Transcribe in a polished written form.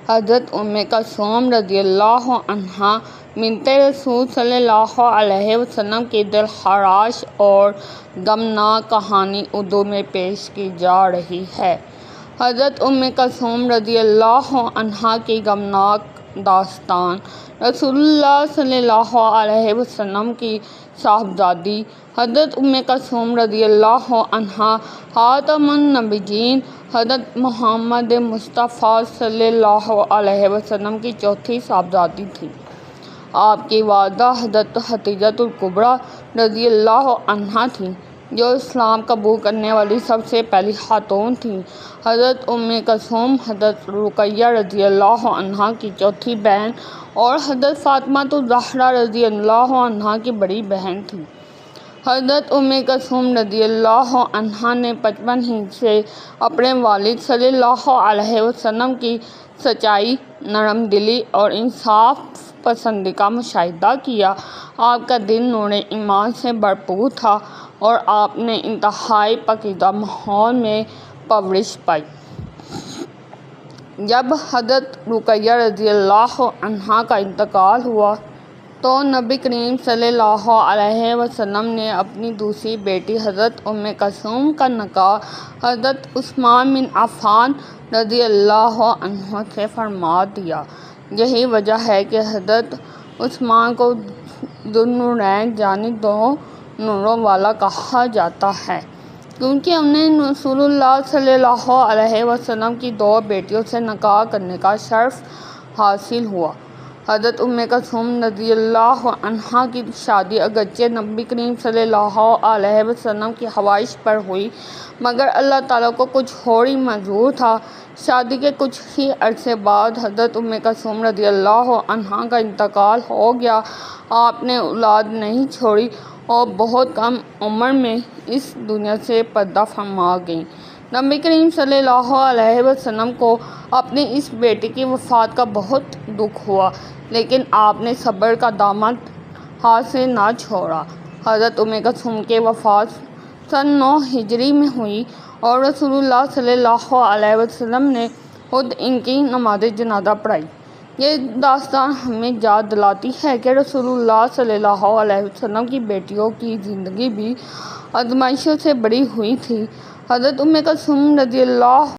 حضرت کلثوم رضی اللہ عنہا بنت رسول صلی اللہ علیہ وسلم کی دلخراش اور غمناک کہانی اردو میں پیش کی جا رہی ہے۔ حضرت کلثوم رضی اللہ عنہا کی غمناک داستان رسول اللہ صلی اللہ علیہ وسلم کی صاحبزادی حضرت کلثوم رضی اللہ عنہا خاتم النبیین حضرت محمد مصطفیٰ صلی اللہ علیہ وسلم کی چوتھی صاحبزادی تھی۔ آپ کی والدہ حضرت خدیجہ الکبریٰ رضی اللہ عنہا تھیں، جو اسلام قبول کرنے والی سب سے پہلی خاتون تھیں۔ حضرت کلثوم حضرت رقیہ رضی اللہ عنہا کی چوتھی بہن اور حضرت فاطمہ الزہرا رضی اللہ عنہا کی بڑی بہن تھیں۔ حضرت کلثوم رضی اللہ عنہا نے بچپن ہی سے اپنے والد صلی اللہ علیہ وسلم کی سچائی، نرم دلی اور انصاف پسندی کا مشاہدہ کیا۔ آپ کا دل نور ایمان سے بھرپور تھا اور آپ نے انتہائی پاکیزہ ماحول میں پرورش پائی۔ جب حضرت رقیہ رضی اللہ عنہا کا انتقال ہوا تو نبی کریم صلی اللہ علیہ وسلم نے اپنی دوسری بیٹی حضرت کلثوم کا نکاح حضرت عثمان بن عفان رضی اللہ عنہ سے فرما دیا۔ یہی وجہ ہے کہ حضرت عثمان کو ذو النورین یعنی دو نوروں والا کہا جاتا ہے، کیونکہ انہیں رسول اللہ صلی اللہ علیہ وسلم کی دو بیٹیوں سے نکاح کرنے کا شرف حاصل ہوا۔ حضرت کلثوم رضی اللہ عنہا کی شادی اگرچہ نبی کریم صلی اللہ علیہ وسلم کی خواہش پر ہوئی، مگر اللہ تعالیٰ کو کچھ اور ہی منظور تھا۔ شادی کے کچھ ہی عرصے بعد حضرت کلثوم رضی اللہ عنہا کا انتقال ہو گیا۔ آپ نے اولاد نہیں چھوڑی اور بہت کم عمر میں اس دنیا سے پردہ فرما گئیں۔ نبی کریم صلی اللہ علیہ وسلم کو اپنی اس بیٹی کی وفات کا بہت دکھ ہوا، لیکن آپ نے صبر کا دامن ہاتھ سے نہ چھوڑا۔ حضرت کلثوم کی وفات سن 9 ہجری میں ہوئی اور رسول اللہ صلی اللہ علیہ وسلم نے خود ان کی نماز جنازہ پڑھائی۔ یہ داستان ہمیں یاد دلاتی ہے کہ رسول اللہ صلی اللہ علیہ وسلم کی بیٹیوں کی زندگی بھی آزمائشوں سے بھری ہوئی تھی۔ حضرت کلثوم رضی اللہ